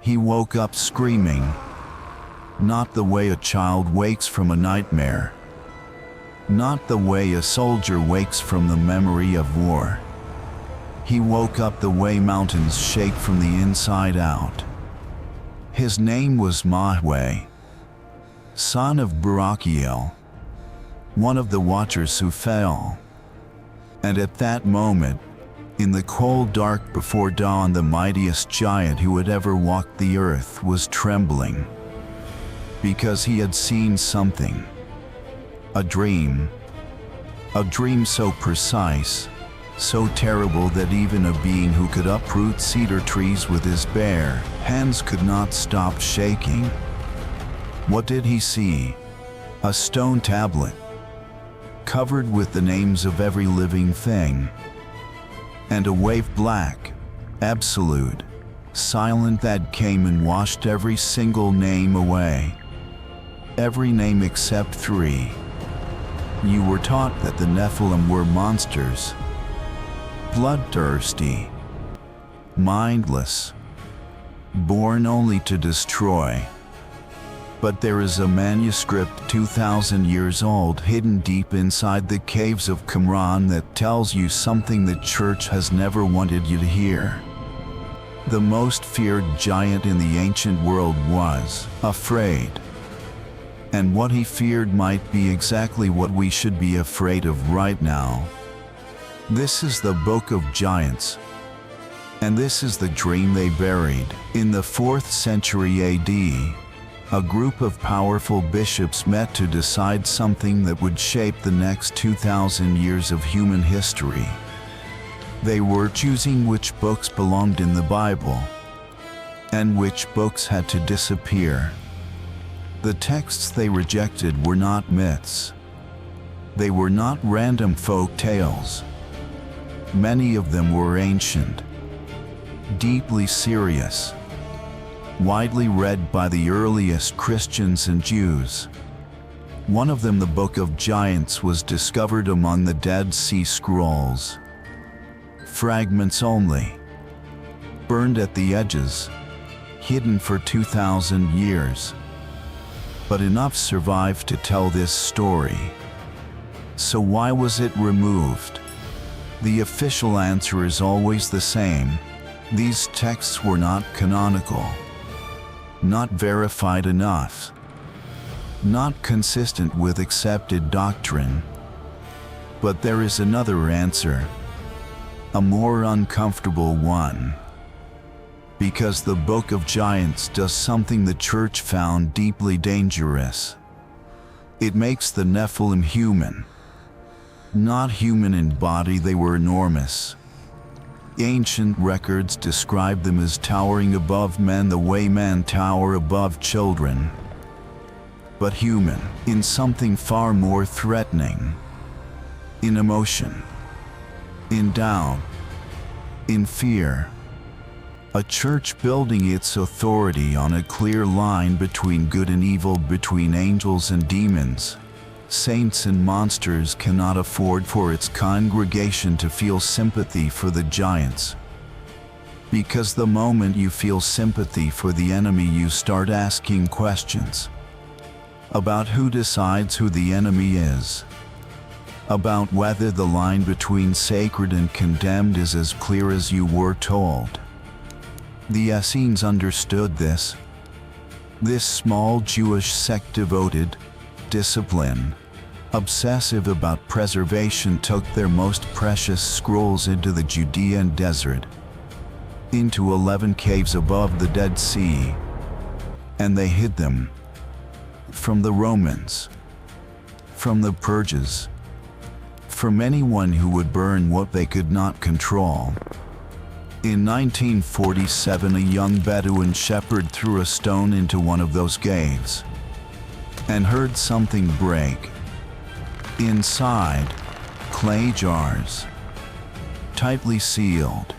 He woke up screaming, not the way a child wakes from a nightmare, not the way a soldier wakes from the memory of war. He woke up the way mountains shake from the inside out. His name was Mahway, son of Barachiel, one of the watchers who fell. And at that moment, in the cold dark before dawn, the mightiest giant who had ever walked the earth was trembling, because he had seen something. A dream so precise, so terrible that even a being who could uproot cedar trees with his bare hands could not stop shaking. What did he see? A stone tablet, covered with the names of every living thing, and a wave black, absolute, silent, that came and washed every single name away. Every name except 3. You were taught that the Nephilim were monsters, bloodthirsty, mindless, born only to destroy. But there is a manuscript 2,000 years old hidden deep inside the caves of Qumran that tells you something the church has never wanted you to hear. The most feared giant in the ancient world was afraid. And what he feared might be exactly what we should be afraid of right now. This is the Book of Giants. And this is the dream they buried. In the 4th century AD, a group of powerful bishops met to decide something that would shape the next 2,000 years of human history. They were choosing which books belonged in the Bible, and which books had to disappear. The texts they rejected were not myths. They were not random folk tales. Many of them were ancient, deeply serious, widely read by the earliest Christians and Jews. One of them, the Book of Giants, was discovered among the Dead Sea Scrolls. Fragments only, burned at the edges, hidden for 2,000 years. But enough survived to tell this story. So why was it removed? The official answer is always the same. These texts were not canonical, not verified enough, not consistent with accepted doctrine. But there is another answer, a more uncomfortable one. Because the Book of Giants does something the church found deeply dangerous. It makes the Nephilim human. Not human in body, they were enormous. Ancient records describe them as towering above men the way men tower above children. But human, in something far more threatening. In emotion, in doubt, in fear. A church building its authority on a clear line between good and evil, between angels and demons. Saints and monsters cannot afford for its congregation to feel sympathy for the giants. Because the moment you feel sympathy for the enemy, you start asking questions about who decides who the enemy is, about whether the line between sacred and condemned is as clear as you were told. The Essenes understood this. This small Jewish sect, devoted, disciplined, obsessive about preservation, took their most precious scrolls into the Judean desert, into 11 caves above the Dead Sea, and they hid them from the Romans, from the Persians, from anyone who would burn what they could not control. In 1947, a young Bedouin shepherd threw a stone into one of those caves and heard something break. Inside, clay jars, tightly sealed,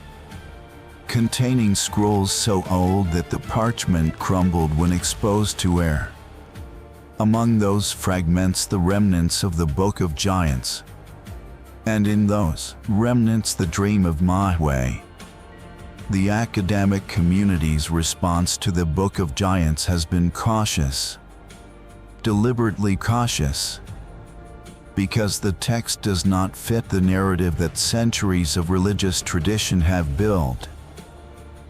containing scrolls so old that the parchment crumbled when exposed to air. Among those fragments, the remnants of the Book of Giants, and in those remnants, the dream of Mahway. The academic community's response to the Book of Giants has been cautious, deliberately cautious, because the text does not fit the narrative that centuries of religious tradition have built.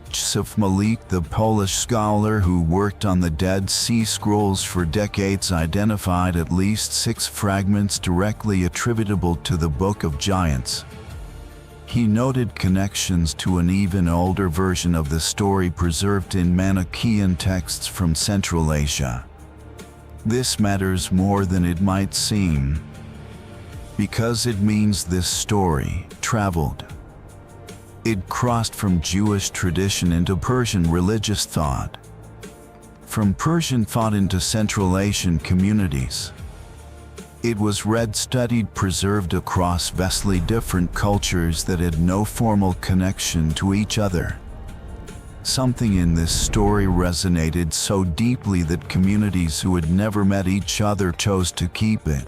Józef Malik, the Polish scholar who worked on the Dead Sea Scrolls for decades, identified at least 6 fragments directly attributable to the Book of Giants. He noted connections to an even older version of the story preserved in Manichaean texts from Central Asia. This matters more than it might seem, because it means this story traveled. It crossed from Jewish tradition into Persian religious thought, from Persian thought into Central Asian communities. It was read, studied, preserved across vastly different cultures that had no formal connection to each other. Something in this story resonated so deeply that communities who had never met each other chose to keep it.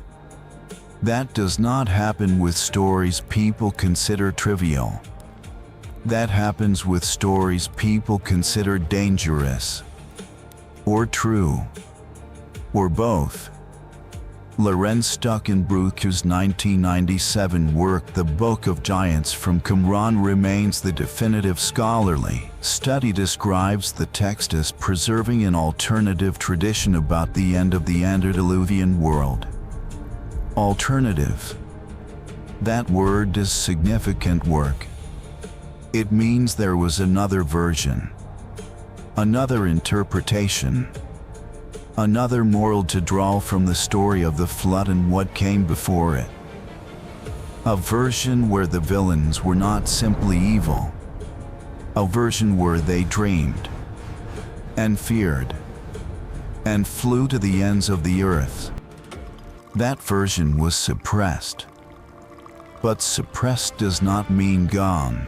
That does not happen with stories people consider trivial. That happens with stories people consider dangerous, or true, or both. Lorenz Stuckenbruch's 1997 work, The Book of Giants from Qumran, remains the definitive scholarly study. Describes the text as preserving an alternative tradition about the end of the antediluvian world. Alternative. That word is significant work. It means there was another version, another interpretation, another moral to draw from the story of the flood and what came before it. A version where the villains were not simply evil, a version where they dreamed, and feared, and flew to the ends of the earth. That version was suppressed. But suppressed does not mean gone.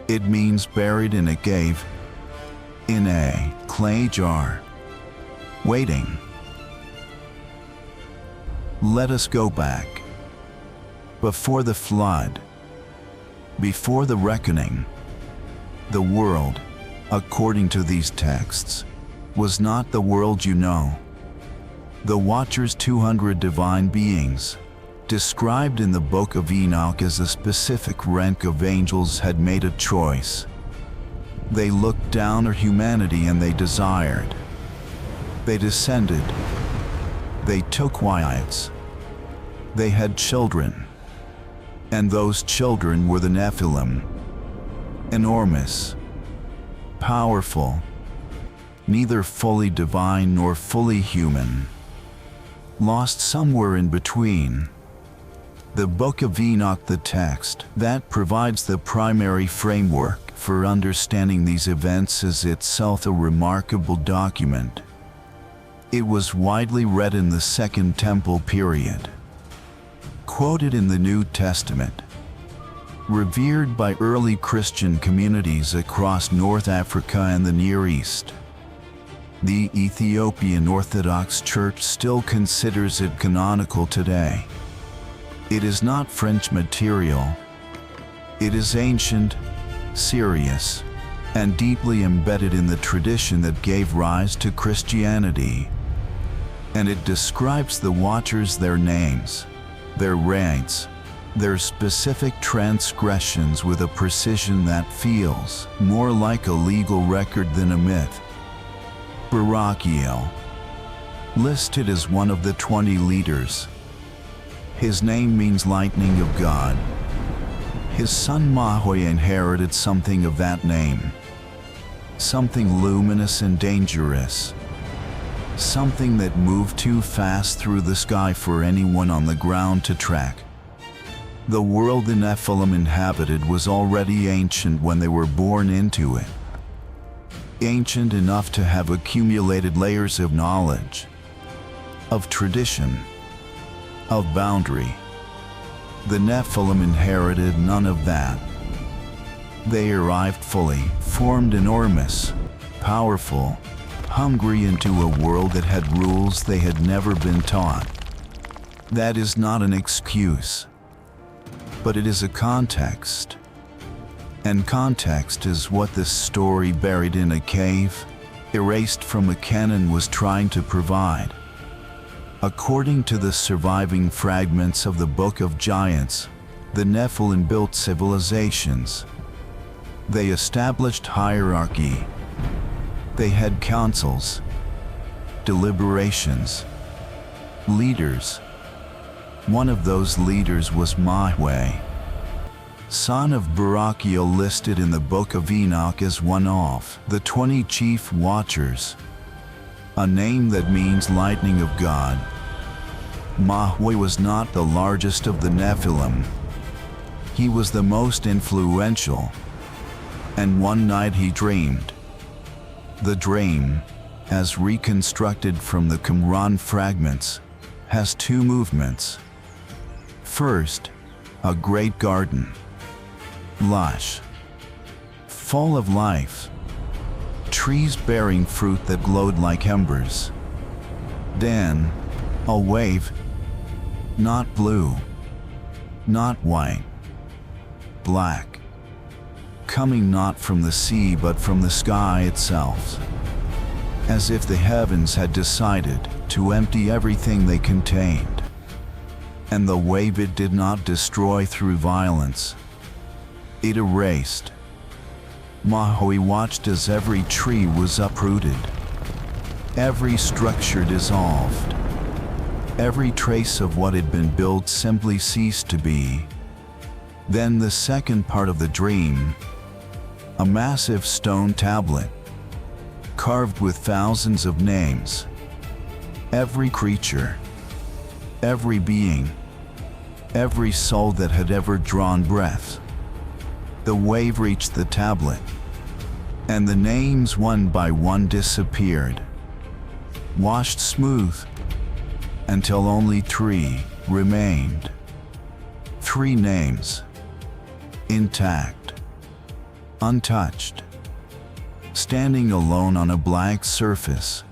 It means buried in a cave, in a clay jar, waiting. Let us go back. Before the flood, before the reckoning, the world, according to these texts, was not the world you know. The Watchers, 200 divine beings, described in the Book of Enoch as a specific rank of angels, had made a choice. They looked down on humanity and they desired. They descended. They took wives. They had children. And those children were the Nephilim. Enormous, powerful, neither fully divine nor fully human. Lost somewhere in between. The Book of Enoch, the text that provides the primary framework for understanding these events, is itself a remarkable document. It was widely read in the Second Temple period, quoted in the New Testament, revered by early Christian communities across North Africa and the Near East. The Ethiopian Orthodox Church still considers it canonical today. It is not French material. It is ancient, serious, and deeply embedded in the tradition that gave rise to Christianity. And it describes the Watchers, their names, their ranks, their specific transgressions with a precision that feels more like a legal record than a myth. Barachiel, listed as one of the 20 leaders. His name means lightning of God. His son Mahway inherited something of that name. Something luminous and dangerous. Something that moved too fast through the sky for anyone on the ground to track. The world the Nephilim inhabited was already ancient when they were born into it. Ancient enough to have accumulated layers of knowledge, of tradition, of boundary. The Nephilim inherited none of that. They arrived fully formed, enormous, powerful, hungry into a world that had rules they had never been taught. That is not an excuse, but it is a context. And context is what this story buried in a cave, erased from a canon, was trying to provide. According to the surviving fragments of the Book of Giants, the Nephilim built civilizations. They established hierarchy. They had councils, deliberations, leaders. One of those leaders was Mahway, son of Barachiel, listed in the Book of Enoch as one of the 20 chief watchers, a name that means lightning of God. Mahway was not the largest of the Nephilim. He was the most influential. And one night he dreamed. The dream, as reconstructed from the Qumran fragments, has two movements. First, a great garden, lush, full of life, trees bearing fruit that glowed like embers. Then, a wave, not blue, not white, black, coming not from the sea but from the sky itself, as if the heavens had decided to empty everything they contained. And the wave, it did not destroy through violence. It erased. Mahway watched as every tree was uprooted, every structure dissolved, every trace of what had been built simply ceased to be. Then the second part of the dream, a massive stone tablet, carved with thousands of names. Every creature, every being, every soul that had ever drawn breath. The wave reached the tablet, and the names one by one disappeared, washed smooth, until only 3 remained. 3 names, intact, untouched, standing alone on a blank surface.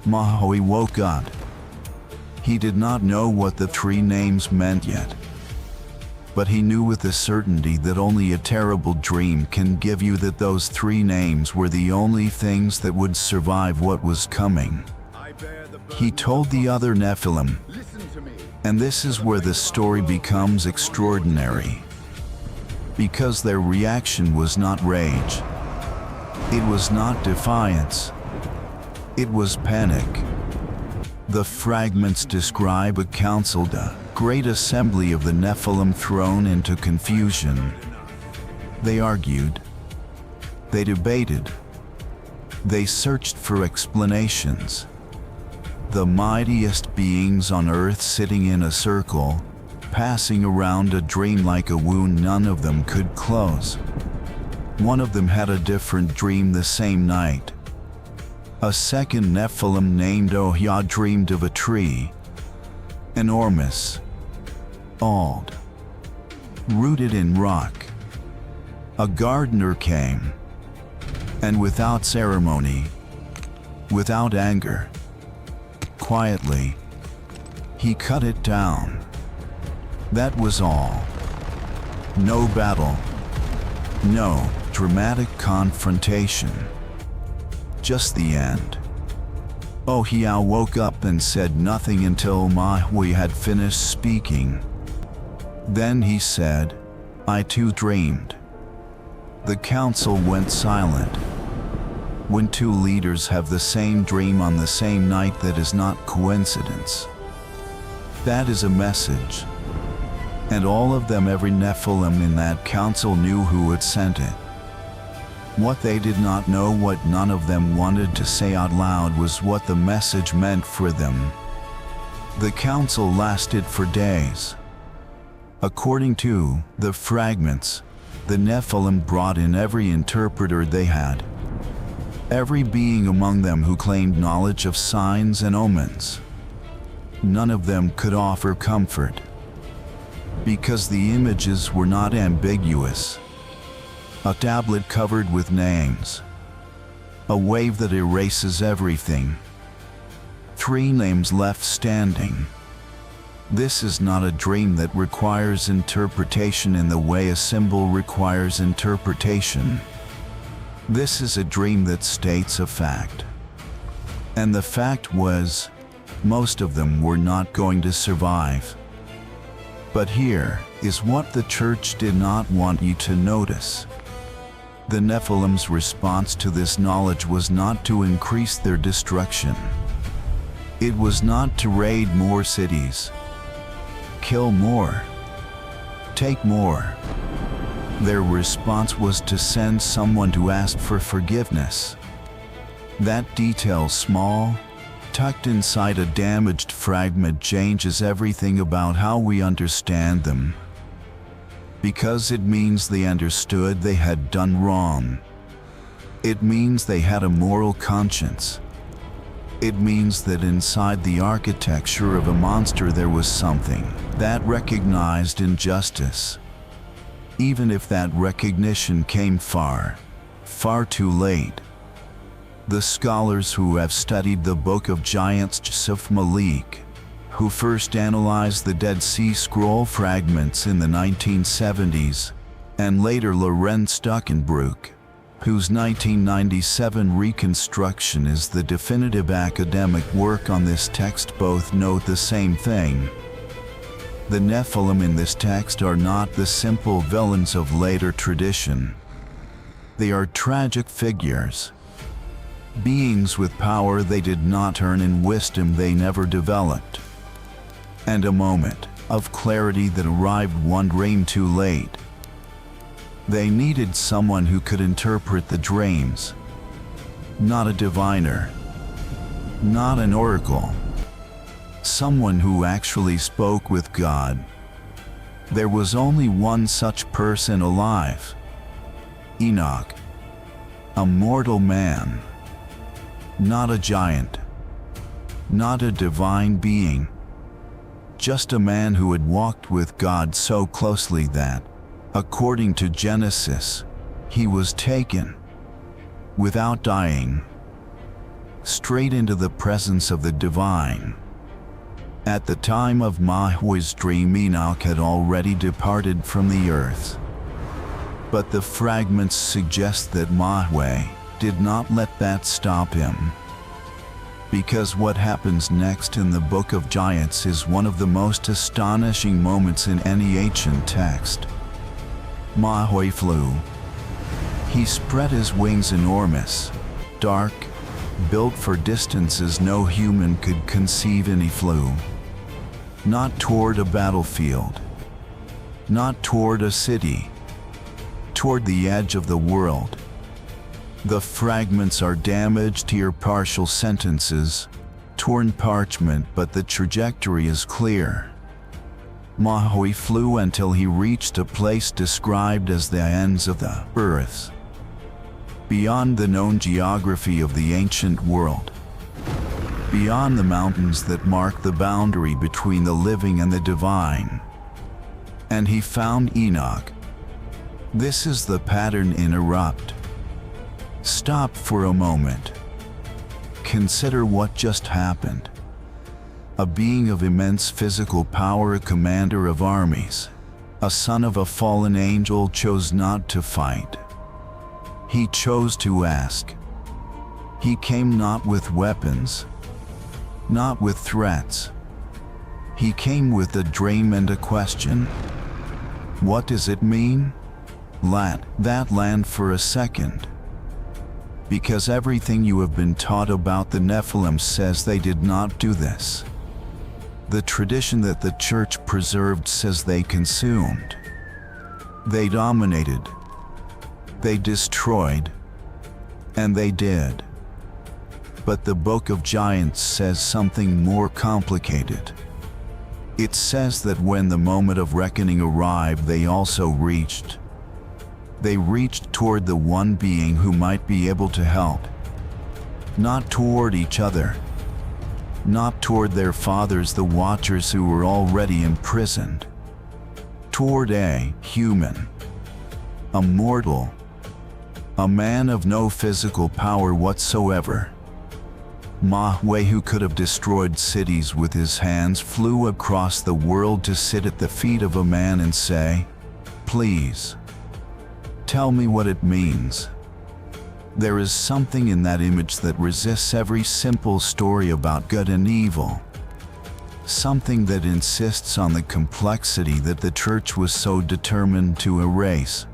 Mahway woke up. He did not know what the 3 names meant yet, but he knew with a certainty that only a terrible dream can give you that those 3 names were the only things that would survive what was coming. He told the other Nephilim, and this is where the story becomes extraordinary, because their reaction was not rage, it was not defiance, it was panic. The fragments describe a council, the great assembly of the Nephilim, thrown into confusion. They argued, they debated, they searched for explanations. The mightiest beings on earth sitting in a circle, passing around a dream like a wound none of them could close. One of them had a different dream the same night. A second Nephilim named Ohia dreamed of a tree, enormous, old, rooted in rock. A gardener came, and without ceremony, without anger, quietly, he cut it down. That was all. No battle, no dramatic confrontation. Just the end. Ohia woke up and said nothing until Mahway had finished speaking. Then he said, "I too dreamed." The council went silent. When 2 leaders have the same dream on the same night, that is not coincidence. That is a message. And all of them, every Nephilim in that council, knew who had sent it. What they did not know, what none of them wanted to say out loud, was what the message meant for them. The council lasted for days. According to the fragments, the Nephilim brought in every interpreter they had, every being among them who claimed knowledge of signs and omens. None of them could offer comfort, because the images were not ambiguous. A tablet covered with names, a wave that erases everything, 3 names left standing, This is not a dream that requires interpretation in the way a symbol requires interpretation. This is a dream that states a fact. And the fact was, most of them were not going to survive. But here is what the church did not want you to notice. The Nephilim's response to this knowledge was not to increase their destruction. It was not to raid more cities, kill more, take more. Their response was to send someone to ask for forgiveness. That detail, small, tucked inside a damaged fragment, changes everything about how we understand them. Because it means they understood they had done wrong. It means they had a moral conscience. It means that inside the architecture of a monster there was something that recognized injustice. Even if that recognition came far, far too late. The scholars who have studied the Book of Giants, Joseph Malik, who first analyzed the Dead Sea Scroll fragments in the 1970s, and later Lorenz Stuckenbrook, whose 1997 reconstruction is the definitive academic work on this text, both note the same thing. The Nephilim in this text are not the simple villains of later tradition. They are tragic figures. Beings with power they did not earn and wisdom they never developed. And a moment of clarity that arrived one dream too late. They needed someone who could interpret the dreams. Not a diviner. Not an oracle. Someone who actually spoke with God. There was only one such person alive. Enoch. A mortal man. Not a giant. Not a divine being. Just a man who had walked with God so closely that, according to Genesis, he was taken, without dying, straight into the presence of the divine. At the time of Mahway's dream, Enoch had already departed from the earth. But the fragments suggest that Mahway did not let that stop him. Because what happens next in the Book of Giants is one of the most astonishing moments in any ancient text. Mahway flew. He spread his wings enormous, dark, built for distances no human could conceive, and he flew. Not toward a battlefield. Not toward a city. Toward the edge of the world. The fragments are damaged here, partial sentences, torn parchment, but the trajectory is clear. Mahway flew until he reached a place described as the ends of the earth, beyond the known geography of the ancient world, beyond the mountains that mark the boundary between the living and the divine. And he found Enoch. This is the pattern. Interrupt. Stop for a moment. Consider what just happened. A being of immense physical power, a commander of armies, a son of a fallen angel, chose not to fight. He chose to ask. He came not with weapons, not with threats. He came with a dream and a question. What does it mean? Let that land for a second. Because everything you have been taught about the Nephilim says they did not do this. The tradition that the church preserved says they consumed. They dominated. They destroyed. And they did. But the Book of Giants says something more complicated. It says that when the moment of reckoning arrived, they also reached. They reached toward the one being who might be able to help. Not toward each other. Not toward their fathers, the Watchers, who were already imprisoned. Toward a human. A mortal. A man of no physical power whatsoever. Mahway, who could have destroyed cities with his hands, flew across the world to sit at the feet of a man and say, "Please, tell me what it means." There is something in that image that resists every simple story about good and evil. Something that insists on the complexity that the church was so determined to erase.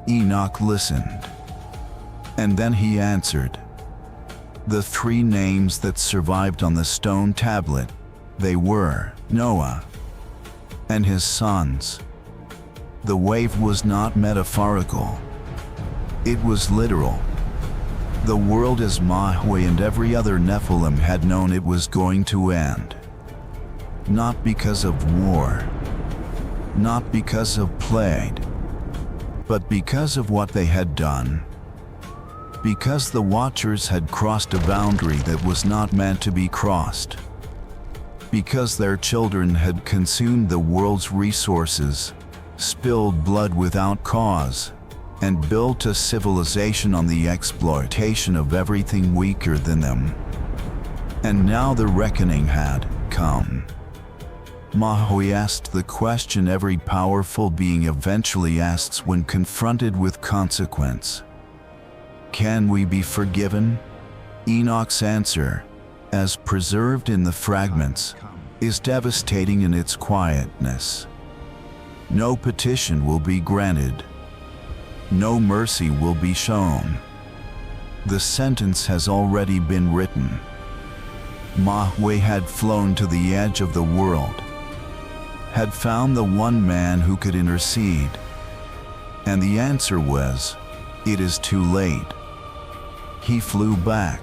Enoch listened. And then he answered. The three names that survived on the stone tablet, they were Noah and his sons. The wave was not metaphorical. It was literal. The world as Mahway and every other Nephilim had known it was going to end. Not because of war, not because of plague, but because of what they had done. Because the Watchers had crossed a boundary that was not meant to be crossed. Because their children had consumed the world's resources, spilled blood without cause, and built a civilization on the exploitation of everything weaker than them. And now the reckoning had come. Mahway asked the question every powerful being eventually asks when confronted with consequence. Can we be forgiven? Enoch's answer, as preserved in the fragments, is devastating in its quietness. No petition will be granted. No mercy will be shown. The sentence has already been written. Mahway had flown to the edge of the world, had found the one man who could intercede. And the answer was, it is too late. He flew back,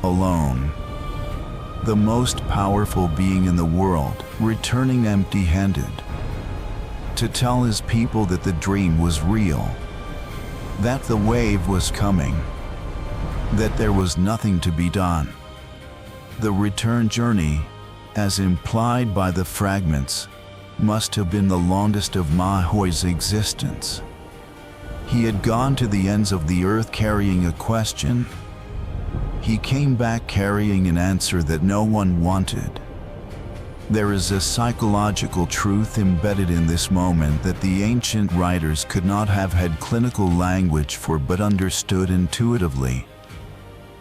alone. The most powerful being in the world, returning empty-handed, to tell his people that the dream was real, that the wave was coming, that there was nothing to be done. The return journey, as implied by the fragments, must have been the longest of Mahway's existence. He had gone to the ends of the earth carrying a question. He came back carrying an answer that no one wanted. There is a psychological truth embedded in this moment that the ancient writers could not have had clinical language for but understood intuitively.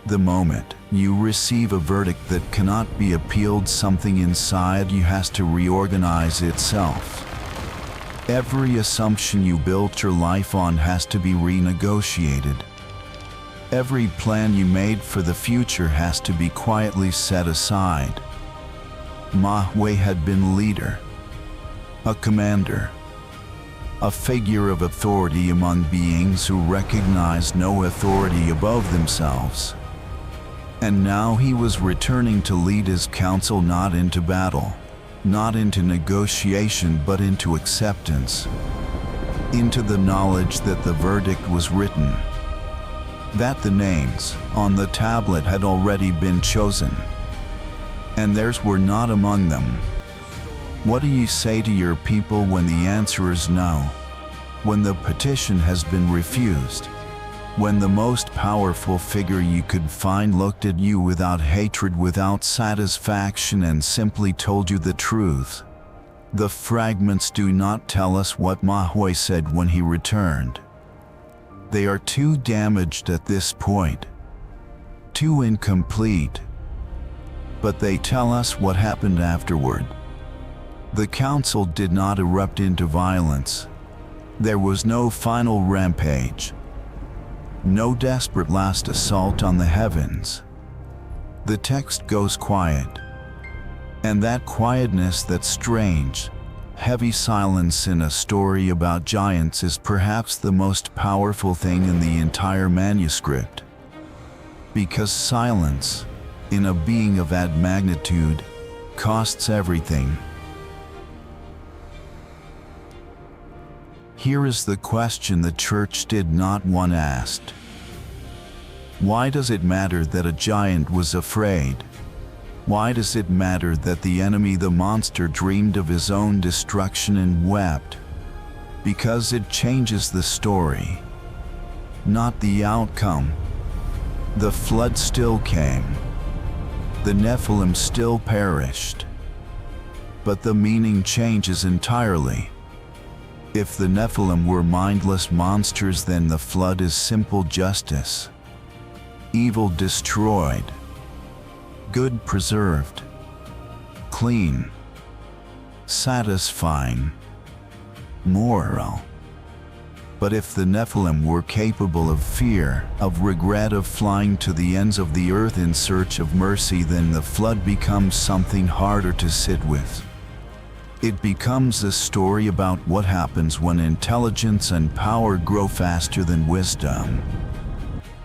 The moment you receive a verdict that cannot be appealed, something inside you has to reorganize itself. Every assumption you built your life on has to be renegotiated. Every plan you made for the future has to be quietly set aside. Mahway had been leader, a commander, a figure of authority among beings who recognized no authority above themselves. And now he was returning to lead his council not into battle, not into negotiation, but into acceptance, into the knowledge that the verdict was written, that the names on the tablet had already been chosen, and theirs were not among them. What do you say to your people when the answer is no? When the petition has been refused? When the most powerful figure you could find looked at you without hatred, without satisfaction, and simply told you the truth? The fragments do not tell us what Mahway said when he returned. They are too damaged at this point, too incomplete. But they tell us what happened afterward. The council did not erupt into violence. There was no final rampage. No desperate last assault on the heavens. The text goes quiet. And that quietness, that strange, heavy silence in a story about giants, is perhaps the most powerful thing in the entire manuscript. Because silence, in a being of that magnitude, costs everything. Here is the question the church did not want asked. Why does it matter that a giant was afraid? Why does it matter that the enemy, the monster, dreamed of his own destruction and wept? Because it changes the story, not the outcome. The flood still came. The Nephilim still perished. But the meaning changes entirely. If the Nephilim were mindless monsters, then the flood is simple justice. Evil destroyed. Good preserved. Clean. Satisfying. Moral. But if the Nephilim were capable of fear, of regret, of flying to the ends of the earth in search of mercy, then the flood becomes something harder to sit with. It becomes a story about what happens when intelligence and power grow faster than wisdom.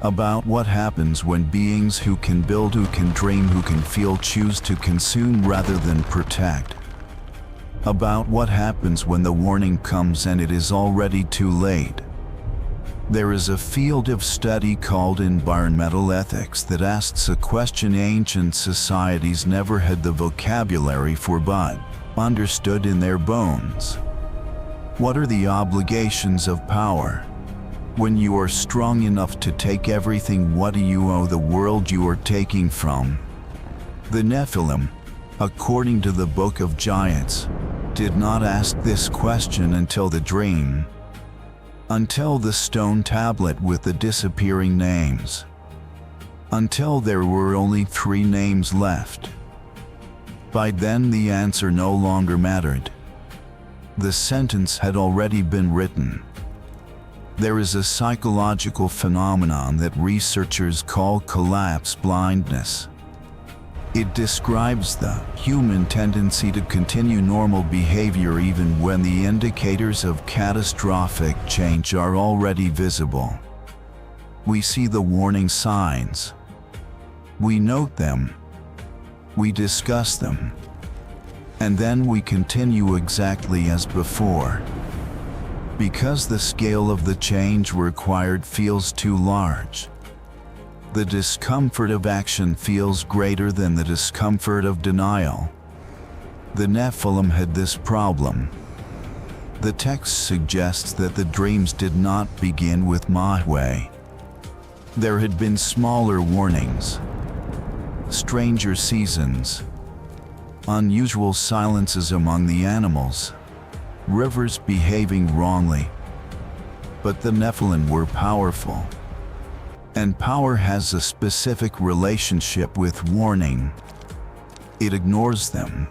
About what happens when beings who can build, who can dream, who can feel, choose to consume rather than protect. About what happens when the warning comes and it is already too late. There is a field of study called environmental ethics that asks a question ancient societies never had the vocabulary for but understood in their bones. What are the obligations of power? When you are strong enough to take everything, what do you owe the world you are taking from? The Nephilim, according to the Book of Giants, did not ask this question until the dream. Until the stone tablet with the disappearing names. Until there were only 3 names left. By then the answer no longer mattered. The sentence had already been written. There is a psychological phenomenon that researchers call collapse blindness. It describes the human tendency to continue normal behavior even when the indicators of catastrophic change are already visible. We see the warning signs. We note them. We discuss them. And then we continue exactly as before. Because the scale of the change required feels too large. The discomfort of action feels greater than the discomfort of denial. The Nephilim had this problem. The text suggests that the dreams did not begin with Mahway. There had been smaller warnings, stranger seasons, unusual silences among the animals, rivers behaving wrongly. But the Nephilim were powerful. And power has a specific relationship with warning. It ignores them.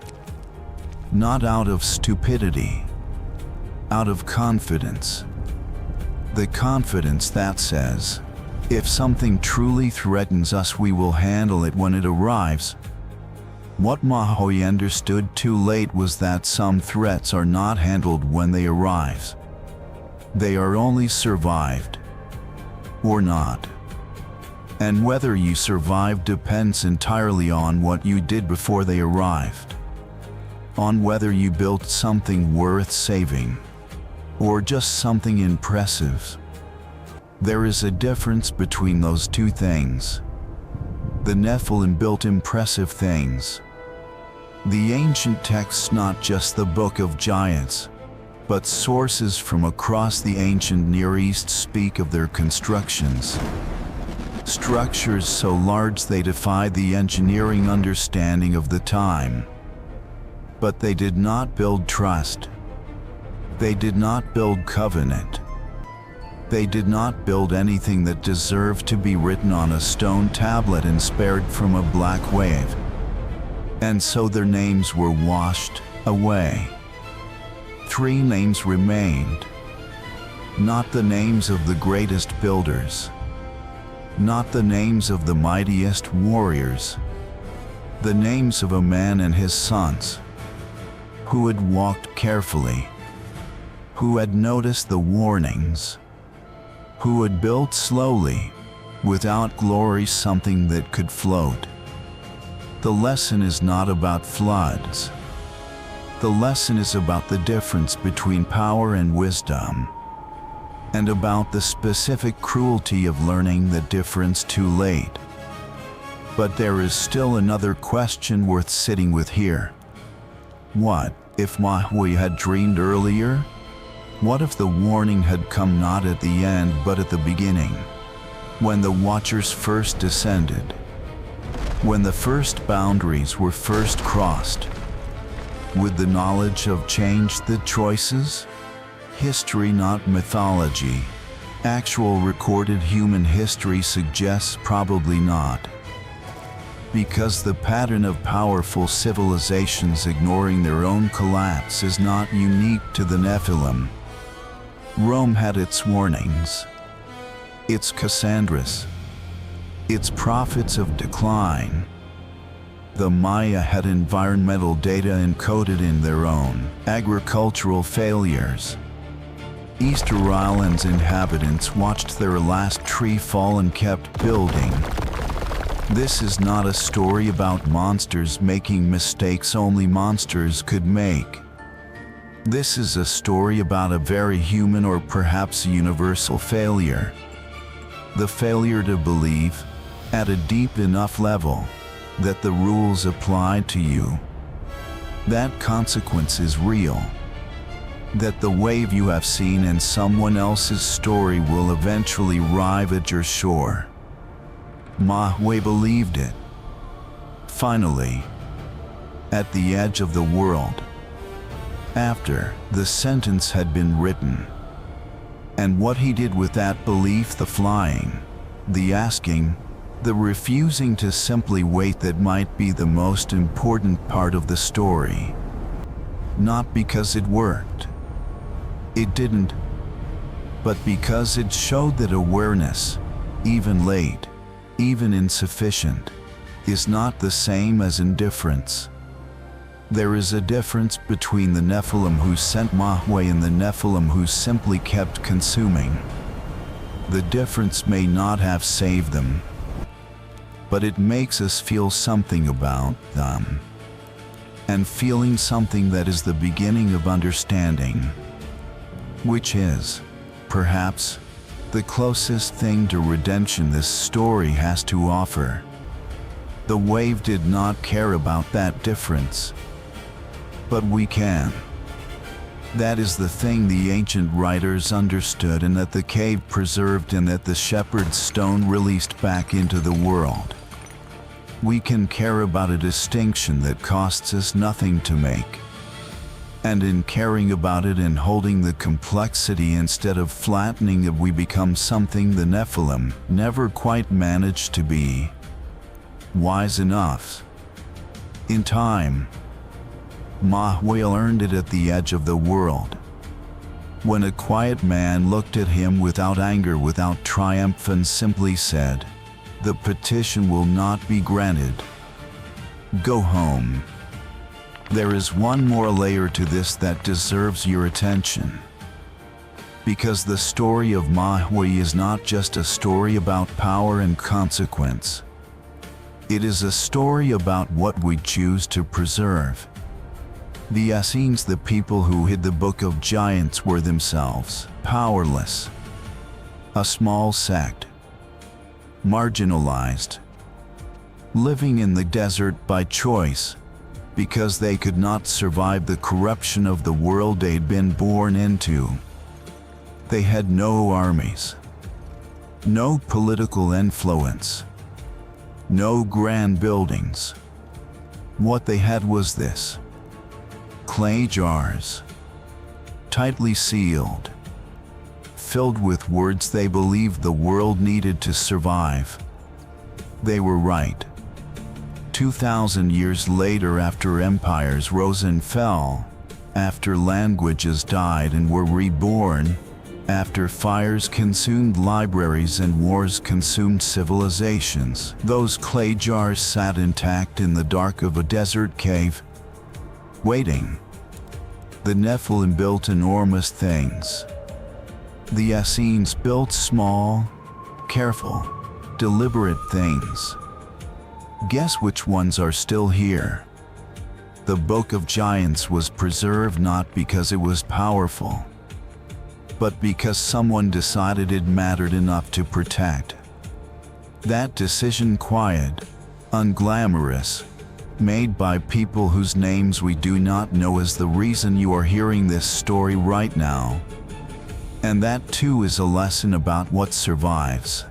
Not out of stupidity. Out of confidence. The confidence that says, if something truly threatens us, we will handle it when it arrives. What Mahway understood too late was that some threats are not handled when they arrive. They are only survived. Or not. And whether you survive depends entirely on what you did before they arrived. On whether you built something worth saving. Or just something impressive. There is a difference between those two things. The Nephilim built impressive things. The ancient texts, not just the Book of Giants, but sources from across the ancient Near East, speak of their constructions. Structures so large they defy the engineering understanding of the time. But they did not build trust. They did not build covenant. They did not build anything that deserved to be written on a stone tablet and spared from a black wave. And so their names were washed away. 3 names remained. Not the names of the greatest builders. Not the names of the mightiest warriors. The names of a man and his sons, who had walked carefully, who had noticed the warnings, who had built slowly, without glory, something that could float. The lesson is not about floods. The lesson is about the difference between power and wisdom, and about the specific cruelty of learning the difference too late. But there is still another question worth sitting with here. What if Mahway had dreamed earlier? What if the warning had come not at the end but at the beginning? when the Watchers first descended, when the first boundaries were first crossed. Would the knowledge have changed the choices? History, not mythology. Actual recorded human history suggests probably not. Because the pattern of powerful civilizations ignoring their own collapse is not unique to the Nephilim. Rome had its warnings, its Cassandras, its prophets of decline. The Maya had environmental data encoded in their own agricultural failures. Easter Island's inhabitants watched their last tree fall and kept building. This is not a story about monsters making mistakes only monsters could make. This is a story about a very human or perhaps universal failure. The failure to believe, at a deep enough level, that the rules apply to you. That consequence is real. That the wave you have seen in someone else's story will eventually arrive at your shore. Mahway believed it. Finally, at the edge of the world, after the sentence had been written. And what he did with that belief, the flying, the asking, the refusing to simply wait, that might be the most important part of the story. Not because it worked. It didn't. But because it showed that awareness, even late, even insufficient, is not the same as indifference. There is a difference between the Nephilim who sent Mahway and the Nephilim who simply kept consuming. The difference may not have saved them, but it makes us feel something about them. And feeling something, that is the beginning of understanding. Which is, perhaps, the closest thing to redemption this story has to offer. The wave did not care about that difference. But we can. That is the thing the ancient writers understood, and that the cave preserved, and that the shepherd's stone released back into the world. We can care about a distinction that costs us nothing to make. And in caring about it and holding the complexity instead of flattening it, we become something the Nephilim never quite managed to be. Wise enough. In time, Mahway learned it at the edge of the world. When a quiet man looked at him without anger, without triumph, and simply said, "The petition will not be granted. Go home." There is one more layer to this that deserves your attention. Because the story of Mahway is not just a story about power and consequence. It is a story about what we choose to preserve. The Essenes, the people who hid the Book of Giants, were themselves powerless. A small sect. Marginalized. Living in the desert by choice, because they could not survive the corruption of the world they'd been born into. They had no armies, no political influence, no grand buildings. What they had was this: clay jars, tightly sealed, filled with words they believed the world needed to survive. They were right. 2,000 years later, after empires rose and fell, after languages died and were reborn, after fires consumed libraries and wars consumed civilizations, those clay jars sat intact in the dark of a desert cave, waiting. The Nephilim built enormous things. The Essenes built small, careful, deliberate things. Guess which ones are still here? The Book of Giants was preserved not because it was powerful, but because someone decided it mattered enough to protect. That decision, quiet, unglamorous, made by people whose names we do not know, is the reason you are hearing this story right now. And that too is a lesson about what survives.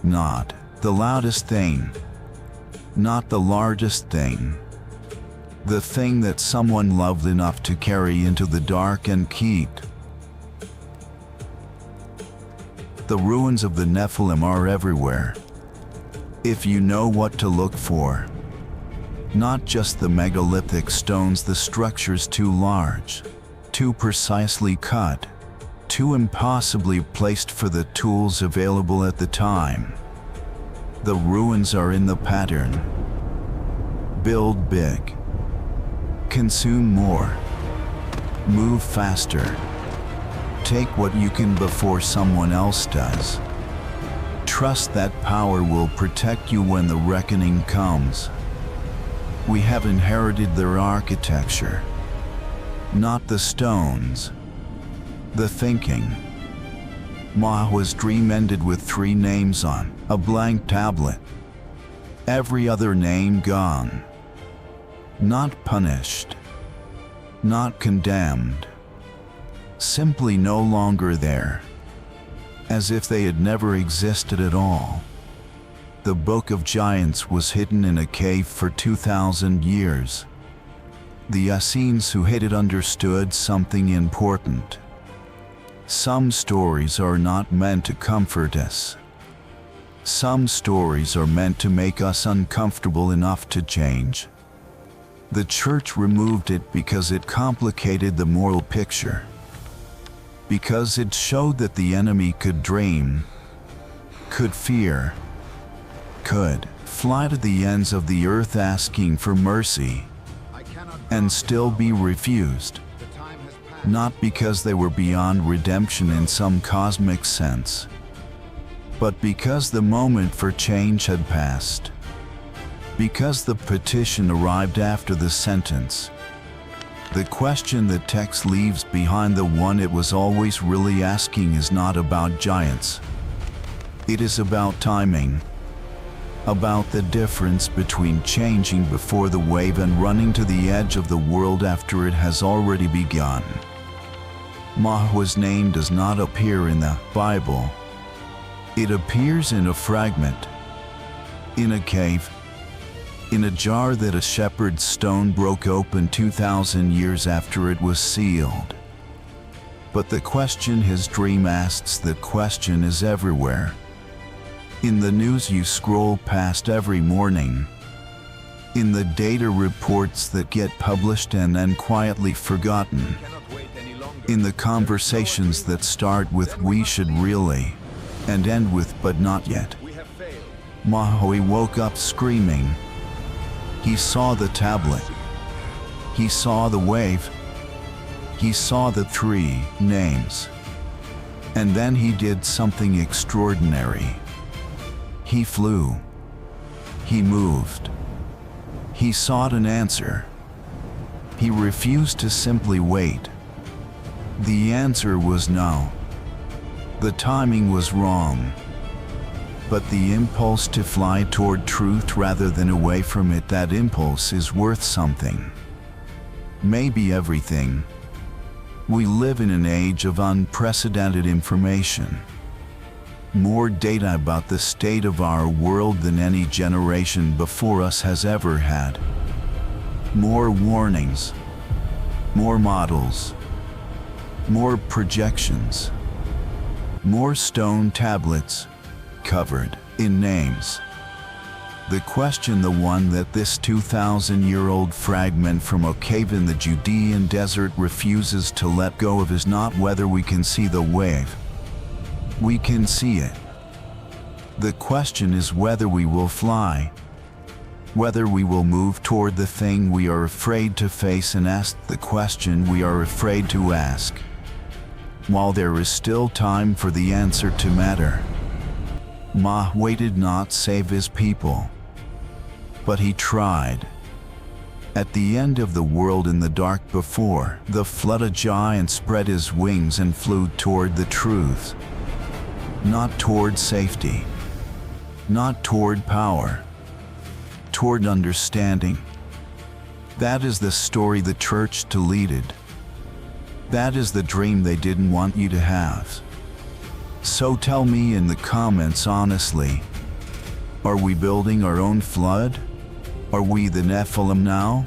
Not the loudest thing. Not the largest thing. The thing that someone loved enough to carry into the dark and keep. The ruins of the Nephilim are everywhere, if you know what to look for. Not just the megalithic stones, the structures too large, too precisely cut, too impossibly placed for the tools available at the time. The ruins are in the pattern. Build big. Consume more. Move faster. Take what you can before someone else does. Trust that power will protect you when the reckoning comes. We have inherited their architecture, not the stones. The thinking. Mahway's dream ended with 3 names on a blank tablet. Every other name gone. Not punished. Not condemned. Simply no longer there. As if they had never existed at all. The Book of Giants was hidden in a cave for 2,000 years. The Essenes who hid it understood something important. Some stories are not meant to comfort us. Some stories are meant to make us uncomfortable enough to change. The church removed it because it complicated the moral picture. Because it showed that the enemy could dream, could fear, could fly to the ends of the earth asking for mercy, and still be refused. Not because they were beyond redemption in some cosmic sense, but because the moment for change had passed. Because the petition arrived after the sentence. The question the text leaves behind, the one it was always really asking, is not about giants. It is about timing. About the difference between changing before the wave and running to the edge of the world after it has already begun. Mahway's name does not appear in the Bible. It appears in a fragment, in a cave, in a jar that a shepherd's stone broke open 2,000 years after it was sealed. But the question his dream asks, that question is everywhere. In the news you scroll past every morning. In the data reports that get published and then quietly forgotten. In the conversations that start with "we should really" and end with "but not yet." Mahway woke up screaming. He saw the tablet. He saw the wave. He saw the 3 names. And then he did something extraordinary. He flew. He moved. He sought an answer. He refused to simply wait. The answer was no. The timing was wrong. But the impulse to fly toward truth rather than away from it, that impulse is worth something. Maybe everything. We live in an age of unprecedented information. More data about the state of our world than any generation before us has ever had. More warnings. More models. More projections. More stone tablets covered in names. The question, the one that this 2,000-year-old fragment from a cave in the Judean desert refuses to let go of, is not whether we can see the wave. We can see it. The question is whether we will fly, whether we will move toward the thing we are afraid to face and ask the question we are afraid to ask, while there is still time for the answer to matter. Mahway did not save his people, but he tried. At the end of the world, in the dark before the flood, a giant spread his wings and flew toward the truth. Not toward safety, not toward power, toward understanding. That is the story the church deleted. That is the dream they didn't want you to have. So tell me in the comments honestly, Are we building our own flood? Are we the Nephilim now?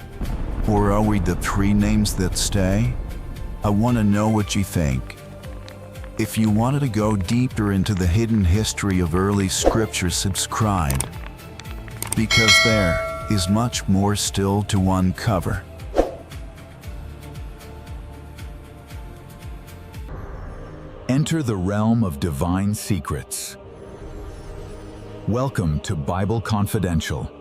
Or are we the three names that stay? I want to know what you think. If you wanted to go deeper into the hidden history of early scripture, subscribe, because there is much more still to uncover. Enter the realm of divine secrets. Welcome to Bible Confidential.